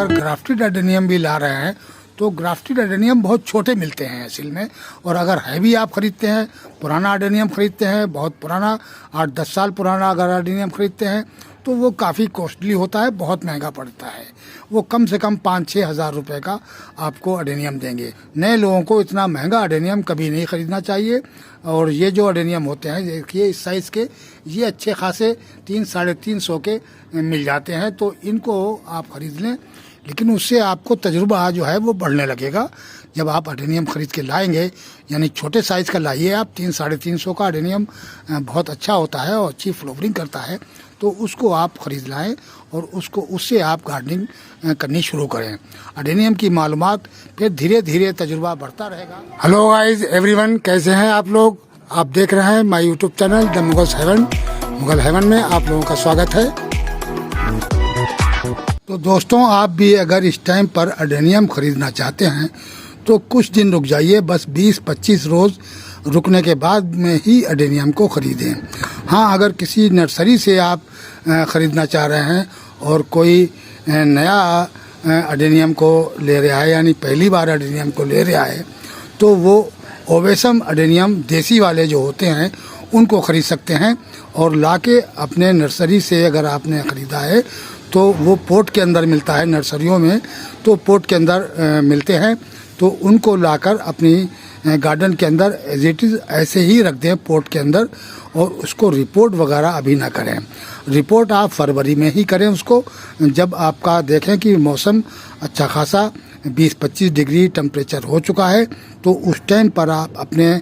अगर grafted adenium भी ला रहे हैं तो ग्राफ्टेड अडेनियम बहुत छोटे मिलते हैं असल में। और अगर हैवी आप खरीदते हैं, पुराना अडेनियम खरीदते हैं, बहुत पुराना 8-10 साल पुराना अगर अडेनियम खरीदते हैं तो वो काफ़ी कॉस्टली होता है, बहुत महंगा पड़ता है। वो कम से कम 5-6 हज़ार रुपये का आपको अडेनियम देंगे। नए लोगों को इतना महंगा अडेनियम कभी नहीं ख़रीदना चाहिए। और ये जो अडेनियम होते हैं देखिए इस साइज़ के, ये अच्छे खासे 300-350 के मिल जाते हैं, तो इनको आप ख़रीद लें। लेकिन उससे आपको तजुर्बा जो है वो बढ़ने लगेगा। जब आप अडेनियम ख़रीद के लाएंगे, यानी छोटे साइज़ का लाइए आप, 300-350 का अडेनियम बहुत अच्छा होता है और अच्छी फ्लोवरिंग करता है, तो उसको आप ख़रीद लाएं और उससे आप गार्डनिंग करनी शुरू करें। अडेनियम की मालूमात फिर धीरे धीरे तजुर्बा बढ़ता रहेगा। हेलो गाइस एवरीवन, कैसे हैं आप लोग? आप देख रहे हैं my YouTube channel the Mughal heaven में आप लोगों का स्वागत है। तो दोस्तों, आप भी अगर इस टाइम पर अडेनियम ख़रीदना चाहते हैं तो कुछ दिन रुक जाइए, बस 20-25 रोज़ रुकने के बाद में ही अडेनियम को ख़रीदें। हाँ, अगर किसी नर्सरी से आप ख़रीदना चाह रहे हैं और कोई नया अडेनियम को ले रहा है, यानी पहली बार अडेनियम को ले रहा है, तो वो ओवेसम अडेनियम देसी वाले जो होते हैं उनको ख़रीद सकते हैं। और लाके अपने नर्सरी से अगर आपने ख़रीदा है तो वो पोट के अंदर मिलता है नर्सरियों में, तो पोट के अंदर मिलते हैं, तो उनको लाकर अपनी गार्डन के अंदर एज इट इज़ ऐसे ही रख दें पोट के अंदर। और उसको रिपोर्ट वगैरह अभी ना करें, रिपोर्ट आप फरवरी में ही करें उसको, जब आपका देखें कि मौसम अच्छा खासा 20-25 डिग्री टेम्परेचर हो चुका है, तो उस टाइम पर आप अपने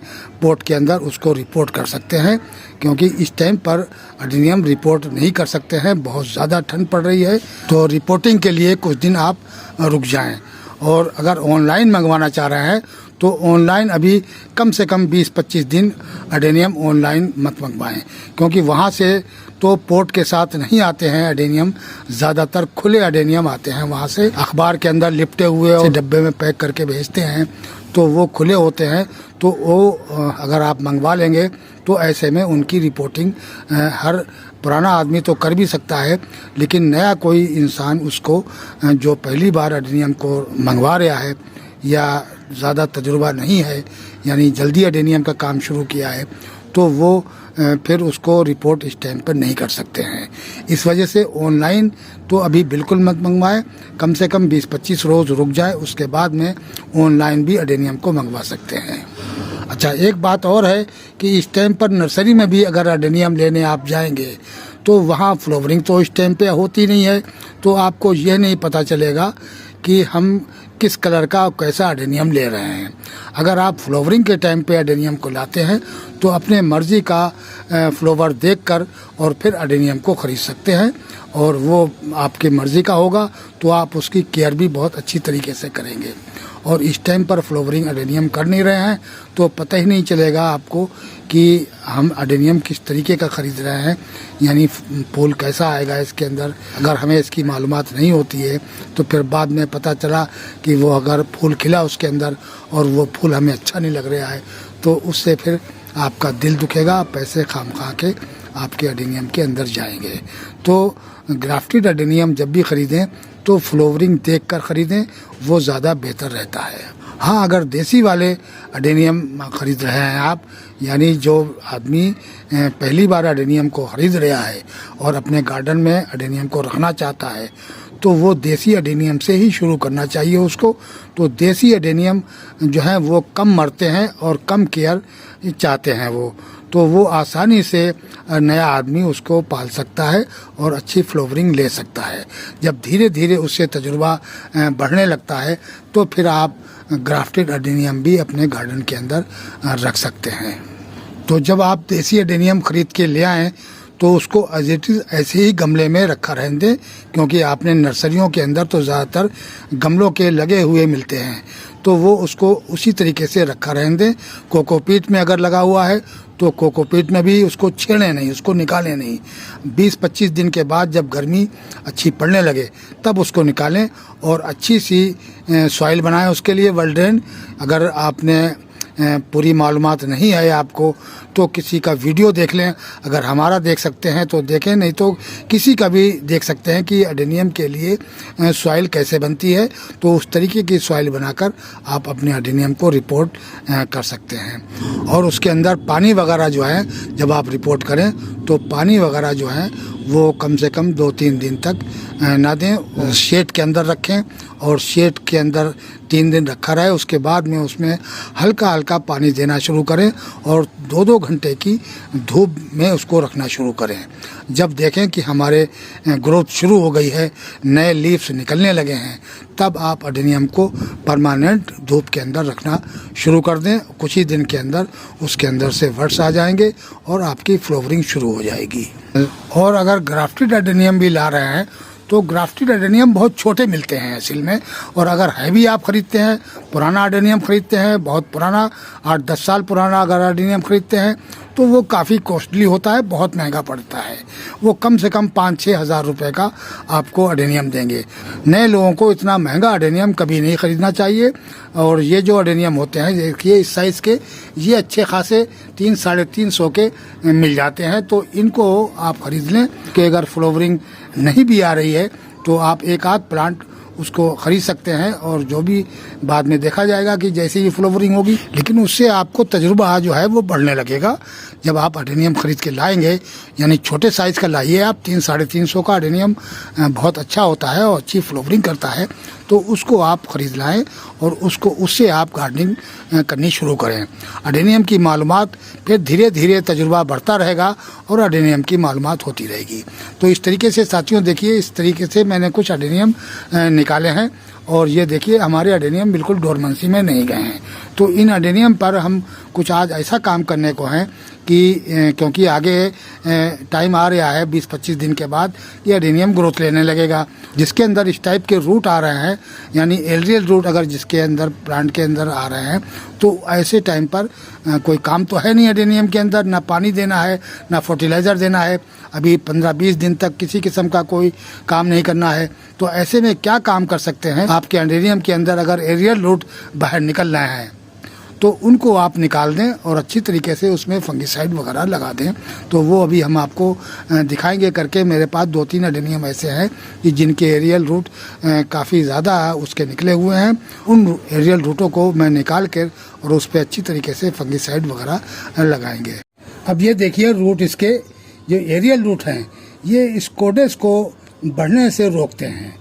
पोट के अंदर उसको रिपोर्ट कर सकते हैं। क्योंकि इस टाइम पर अडेनियम रिपोर्ट नहीं कर सकते हैं, बहुत ज़्यादा ठंड पड़ रही है, तो रिपोर्टिंग के लिए कुछ दिन आप रुक जाएं। और अगर ऑनलाइन मंगवाना चाह रहे हैं तो ऑनलाइन अभी कम से कम 20-25 दिन अडेनियम ऑनलाइन मत मंगवाएं, क्योंकि वहाँ से तो पोट के साथ नहीं आते हैं अडेनियम, ज़्यादातर खुले अडेनियम आते हैं वहाँ से, अखबार के अंदर लिपटे हुए और डब्बे में पैक करके भेजते हैं, तो वो खुले होते हैं। तो वो अगर आप मंगवा लेंगे तो ऐसे में उनकी रिपोर्टिंग हर पुराना आदमी तो कर भी सकता है, लेकिन नया कोई इंसान उसको जो पहली बार अडेनियम को मंगवा रहा है या ज़्यादा तजुर्बा नहीं है, यानी जल्दी अडेनियम का काम शुरू किया है, तो वो फिर उसको रिपोर्ट इस टाइम पर नहीं कर सकते हैं। इस वजह से ऑनलाइन तो अभी बिल्कुल मत मंगवाएं, कम से कम 20-25 रोज़ रुक जाए, उसके बाद में ऑनलाइन भी अडेनियम को मंगवा सकते हैं। अच्छा, एक बात और है कि इस टाइम पर नर्सरी में भी अगर अडेनियम लेने आप जाएंगे तो वहाँ फ्लावरिंग तो इस टाइम पे होती नहीं है, तो आपको यह नहीं पता चलेगा कि हम किस कलर का कैसा अडेनियम ले रहे हैं। अगर आप फ्लावरिंग के टाइम पे अडेनियम को लाते हैं तो अपने मर्ज़ी का फ्लावर देखकर और फिर अडेनियम को ख़रीद सकते हैं, और वो आपकी मर्ज़ी का होगा तो आप उसकी केयर भी बहुत अच्छी तरीके से करेंगे। और इस टाइम पर फ्लावरिंग अडेनियम कर नहीं रहे हैं तो पता ही नहीं चलेगा आपको कि हम अडेनियम किस तरीके का ख़रीद रहे हैं, यानी फूल कैसा आएगा इसके अंदर। अगर हमें इसकी मालूमात नहीं होती है तो फिर बाद में पता चला कि वो अगर फूल खिला उसके अंदर और वो फूल हमें अच्छा नहीं लग रहा है, तो उससे फिर आपका दिल दुखेगा, पैसे खामखा के आपके अडेनियम के अंदर जाएंगे। तो ग्राफ्टेड अडेनियम जब भी ख़रीदें तो फ्लावरिंग देखकर ख़रीदें, वो ज़्यादा बेहतर रहता है। हाँ, अगर देसी वाले अडेनियम ख़रीद रहे हैं आप, यानी जो आदमी पहली बार अडेनियम को ख़रीद रहा है और अपने गार्डन में अडेनियम को रखना चाहता है, तो वो देसी अडेनियम से ही शुरू करना चाहिए उसको। तो देसी अडेनियम जो है वो कम मरते हैं और कम केयर चाहते हैं वो, तो वो आसानी से नया आदमी उसको पाल सकता है और अच्छी फ्लावरिंग ले सकता है। जब धीरे धीरे उससे तजुर्बा बढ़ने लगता है तो फिर आप ग्राफ्टेड अडेनियम भी अपने गार्डन के अंदर रख सकते हैं। तो जब आप देसी अडेनियम ख़रीद के ले आएँ तो उसको एज इट इज़ ऐसे ही गमले में रखा रहने दें, क्योंकि आपने नर्सरियों के अंदर तो ज़्यादातर गमलों के लगे हुए मिलते हैं, तो वो उसको उसी तरीके से रखा रहने दें। कोकोपीट में अगर लगा हुआ है तो कोकोपीट में भी उसको छेड़ें नहीं, उसको निकालें नहीं। 20-25 दिन के बाद जब गर्मी अच्छी पड़ने लगे तब उसको निकालें और अच्छी सी सॉइल बनाएं उसके लिए, वेल ड्रेन। अगर आपने पूरी मालूमात नहीं है आपको तो किसी का वीडियो देख लें। अगर हमारा देख सकते हैं तो देखें, नहीं तो किसी का भी देख सकते हैं कि एडेनियम के लिए सॉइल कैसे बनती है। तो उस तरीके की सॉइल बनाकर आप अपने एडेनियम को रिपोर्ट कर सकते हैं। और उसके अंदर पानी वगैरह जो है जब आप रिपोर्ट करें तो पानी वगैरह जो है वो कम से कम 2-3 दिन तक ना दें। शेड के अंदर रखें और शेड के अंदर 3 दिन रखा रहे। उसके बाद में उसमें हल्का हल्का पानी देना शुरू करें और 2-2 घंटे की धूप में उसको रखना शुरू करें। जब देखें कि हमारे ग्रोथ शुरू हो गई है, नए लीव्स निकलने लगे हैं, तब आप एडेनियम को परमानेंट धूप के अंदर रखना शुरू कर दें। कुछ ही दिन के अंदर उसके अंदर से वर्ड्स आ जाएंगे और आपकी फ्लावरिंग शुरू हो जाएगी। और अगर ग्राफ्टेड एडेनियम भी ला रहे हैं तो ग्राफ्टेड एडेनियम बहुत छोटे मिलते हैं असल में। और अगर हैवी आप खरीदते हैं, पुराना एडेनियम खरीदते हैं, बहुत पुराना 8-10 साल पुराना अगर एडेनियम खरीदते हैं तो वो काफ़ी कॉस्टली होता है, बहुत महंगा पड़ता है। वो कम से कम 5-6 हज़ार रुपये का आपको एडेनियम देंगे। नए लोगों को इतना महंगा एडेनियम कभी नहीं ख़रीदना चाहिए। और ये जो एडेनियम होते हैं देखिए इस साइज़ के, ये अच्छे खासे 300-350 के मिल जाते हैं। तो इनको आप ख़रीद लें कि अगर फ्लावरिंग नहीं भी आ रही है तो आप एक आध प्लांट उसको खरीद सकते हैं। और जो भी बाद में देखा जाएगा कि जैसे ही फ्लावरिंग होगी, लेकिन उससे आपको तजुर्बा जो है वो बढ़ने लगेगा। जब आप एडेनियम खरीद के लाएंगे, यानी छोटे साइज़ का लाइए आप, 300-350 का एडेनियम बहुत अच्छा होता है और अच्छी फ्लावरिंग करता है, तो उसको आप ख़रीद लाएं और उससे आप गार्डनिंग करनी शुरू करें। एडेनियम की मालूमात फिर धीरे धीरे तजुर्बा बढ़ता रहेगा और एडेनियम की मालूमात होती रहेगी। तो इस तरीके से साथियों देखिए, इस तरीके से मैंने कुछ एडेनियम निकाले हैं और ये देखिए हमारे एडेनियम बिल्कुल डोरमेंसी में नहीं गए हैं। तो इन एडेनियम पर हम कुछ आज ऐसा काम करने को हैं कि क्योंकि आगे टाइम आ रहा है 20-25 दिन के बाद ये एडेनियम ग्रोथ लेने लगेगा, जिसके अंदर इस टाइप के रूट आ रहे हैं, यानी एरियल रूट अगर जिसके अंदर प्लांट के अंदर आ रहे हैं, तो ऐसे टाइम पर कोई काम तो है नहीं एडेनियम के अंदर, ना पानी देना है ना फर्टिलाइज़र देना है। अभी 15-20 दिन तक किसी किस्म का कोई काम नहीं करना है। तो ऐसे में क्या काम कर सकते हैं, आपके एडेनियम के अंदर अगर एरियल रूट बाहर निकल रहे हैं तो उनको आप निकाल दें और अच्छी तरीके से उसमें फंगिसाइड वगैरह लगा दें। तो वो अभी हम आपको दिखाएंगे करके। मेरे पास 2-3 एडेनियम ऐसे हैं कि जिनके एरियल रूट काफ़ी ज़्यादा उसके निकले हुए हैं। उन एरियल रूटों को मैं निकाल कर और उस पर अच्छी तरीके से फंगिसाइड वगैरह लगाएंगे। अब ये देखिए रूट, इसके जो एरियल रूट हैं ये स्कोडेस को बढ़ने से रोकते हैं।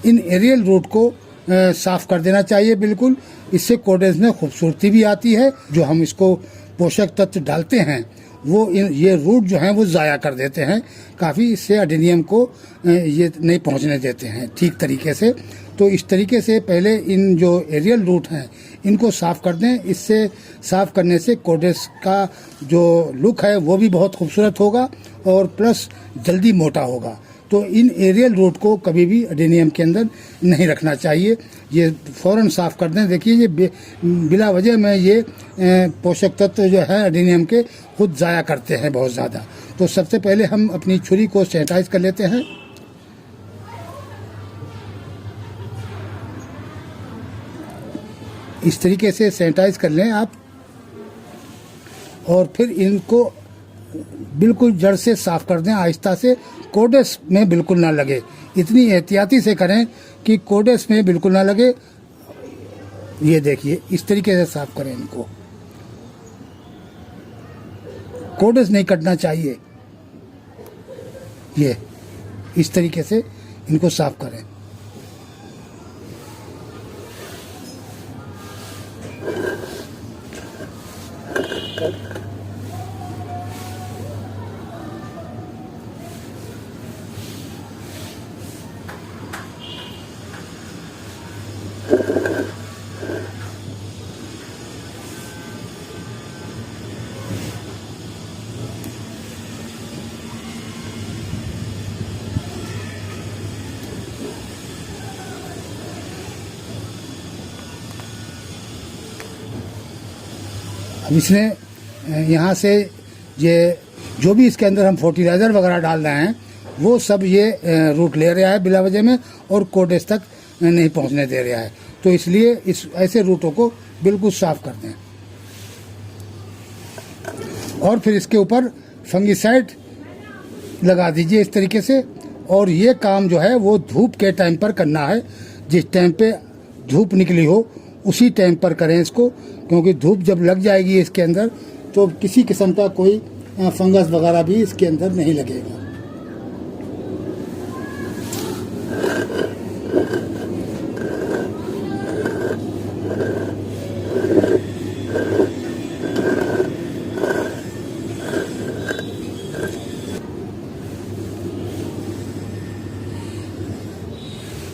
इन एरियल रूट को साफ़ कर देना चाहिए बिल्कुल। इससे कोडेस में खूबसूरती भी आती है। जो हम इसको पोषक तत्व डालते हैं वो ये रूट जो हैं वो ज़ाया कर देते हैं काफ़ी। इससे एडेनियम को ये नहीं पहुंचने देते हैं ठीक तरीके से। तो इस तरीके से पहले इन जो एरियल रूट हैं इनको साफ़ कर दें। इससे साफ़ करने से कोडेस का जो लुक है वो भी बहुत खूबसूरत होगा और प्लस जल्दी मोटा होगा। तो इन एरियल रूट को कभी भी एडेनियम के अंदर नहीं रखना चाहिए, ये फ़ौरन साफ़ कर दें। देखिए ये बिला वजह में ये पोषक तत्व जो है एडेनियम के खुद ज़ाया करते हैं बहुत ज़्यादा। तो सबसे पहले हम अपनी छुरी को सैनिटाइज कर लेते हैं। इस तरीके से सैनिटाइज कर लें आप और फिर इनको बिल्कुल जड़ से साफ़ कर दें आहिस्ता से। कोडेस में बिल्कुल ना लगे, इतनी एहतियाती से करें कि कोडेस में बिल्कुल ना लगे। ये देखिए इस तरीके से साफ़ करें इनको, कोडेस नहीं कटना चाहिए। ये इस तरीके से इनको साफ़ करें। अब इसमें यहाँ से ये जो भी इसके अंदर हम फर्टिलाइज़र वगैरह डाल रहे हैं वो सब ये रूट ले रहा है बिला वजह में और कोडेस तक नहीं पहुँचने दे रहा है। तो इसलिए इस ऐसे रूटों को बिल्कुल साफ़ कर दें। और फिर इसके ऊपर फंगिसाइड लगा दीजिए इस तरीके से। और ये काम जो है वो धूप के टाइम पर करना है, जिस टाइम पे धूप निकली हो उसी टाइम पर करें इसको, क्योंकि धूप जब लग जाएगी इसके अंदर तो किसी किस्म का कोई फंगस वगैरह भी इसके अंदर नहीं लगेगा।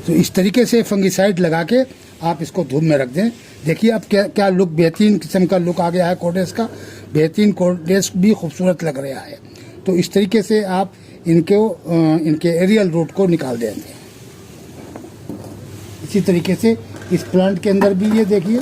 तो इस तरीके से फंगिसाइड लगा के आप इसको धूप में रख दें। देखिए अब क्या लुक, बेहतरीन किस्म का लुक आ गया है कोडेस का। बेहतरीन कोडेस भी खूबसूरत लग रहा है। तो इस तरीके से आप इनके एरियल रूट को निकाल देंगे। इसी तरीके से इस प्लांट के अंदर भी ये देखिए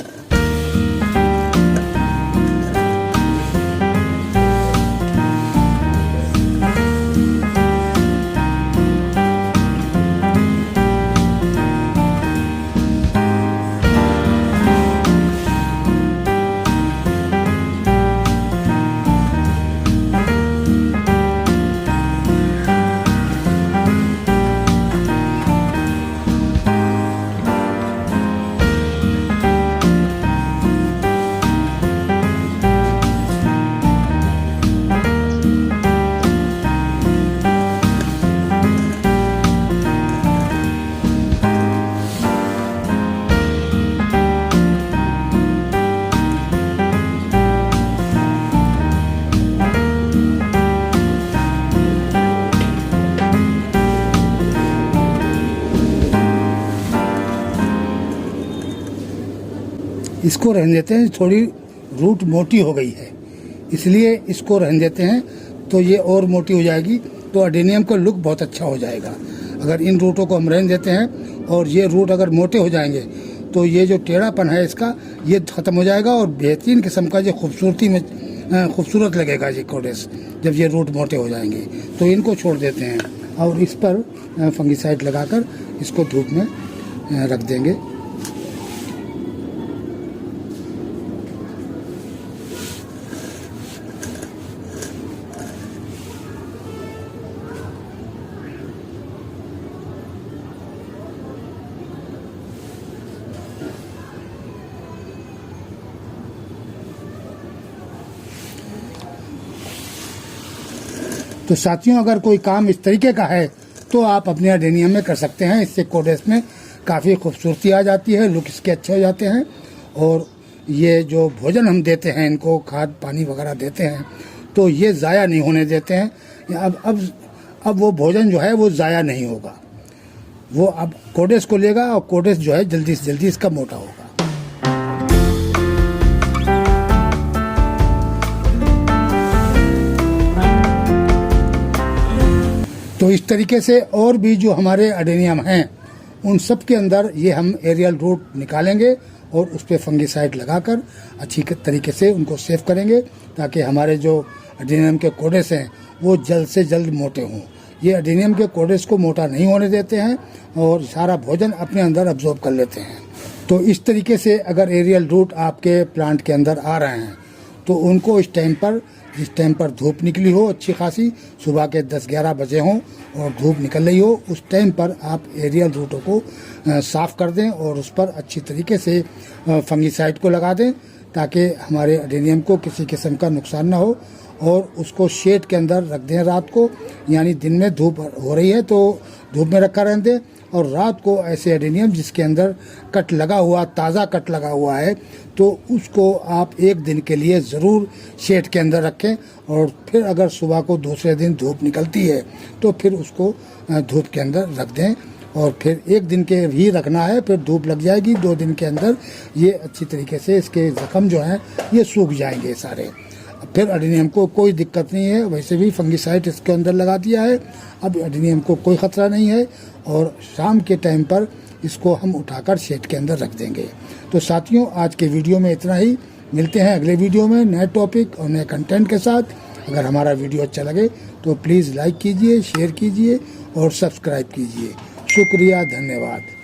इसको रहने देते हैं। थोड़ी रूट मोटी हो गई है इसलिए इसको रहने देते हैं, तो ये और मोटी हो जाएगी तो अडेनियम का लुक बहुत अच्छा हो जाएगा। अगर इन रूटों को हम रहने देते हैं और ये रूट अगर मोटे हो जाएंगे तो ये जो टेढ़ापन है इसका ये ख़त्म हो जाएगा और बेहतरीन किस्म का जो खूबसूरत लगेगा ये कोडेस जब ये रूट मोटे हो जाएंगे। तो इनको छोड़ देते हैं और इस पर फंगिसाइड लगाकर इसको धूप में रख देंगे। तो साथियों अगर कोई काम इस तरीके का है तो आप अपने अडेनियम में कर सकते हैं। इससे कोडेस में काफ़ी खूबसूरती आ जाती है, लुक इसके अच्छे हो जाते हैं। और ये जो भोजन हम देते हैं इनको, खाद पानी वगैरह देते हैं, तो ये ज़ाया नहीं होने देते हैं। अब वो भोजन जो है वो ज़ाया नहीं होगा, वो अब कोडेस को लेगा और कोडेस जो है जल्दी से जल्दी इसका मोटा होगा। तो इस तरीके से और भी जो हमारे अडेनियम हैं उन सब के अंदर ये हम एरियल रूट निकालेंगे और उस पर फंगिसाइड लगाकर अच्छी तरीके से उनको सेव करेंगे, ताकि हमारे जो अडेनियम के कोडेस हैं वो जल्द से जल्द मोटे हों। ये अडेनियम के कोडेस को मोटा नहीं होने देते हैं और सारा भोजन अपने अंदर अब्जॉर्ब कर लेते हैं। तो इस तरीके से अगर एरियल रूट आपके प्लांट के अंदर आ रहे हैं तो उनको जिस टाइम पर धूप निकली हो अच्छी खासी, सुबह के 10-11 बजे हों और धूप निकल रही हो, उस टाइम पर आप एरियल रूटों को साफ़ कर दें और उस पर अच्छी तरीके से फंगिसाइड को लगा दें, ताकि हमारे अडेनियम को किसी किस्म का नुकसान ना हो। और उसको शेड के अंदर रख दें रात को, यानी दिन में धूप हो रही है तो धूप में रखा रहने दें, और रात को ऐसे एडेनियम जिसके अंदर कट लगा हुआ, ताज़ा कट लगा हुआ है, तो उसको आप 1 दिन के लिए ज़रूर शेड के अंदर रखें। और फिर अगर सुबह को दूसरे दिन धूप निकलती है तो फिर उसको धूप के अंदर रख दें। और फिर 1 दिन के भी रखना है, फिर धूप लग जाएगी 2 दिन के अंदर ये अच्छी तरीके से इसके ज़ख्म जो हैं ये सूख जाएंगे सारे। फिर अडेनियम को कोई दिक्कत नहीं है, वैसे भी फंगिसाइड इसके अंदर लगा दिया है, अब अडेनियम को कोई ख़तरा नहीं है। और शाम के टाइम पर इसको हम उठाकर शेड के अंदर रख देंगे। तो साथियों आज के वीडियो में इतना ही, मिलते हैं अगले वीडियो में नए टॉपिक और नए कंटेंट के साथ। अगर हमारा वीडियो अच्छा लगे तो प्लीज़ लाइक कीजिए, शेयर कीजिए और सब्सक्राइब कीजिए। शुक्रिया, धन्यवाद।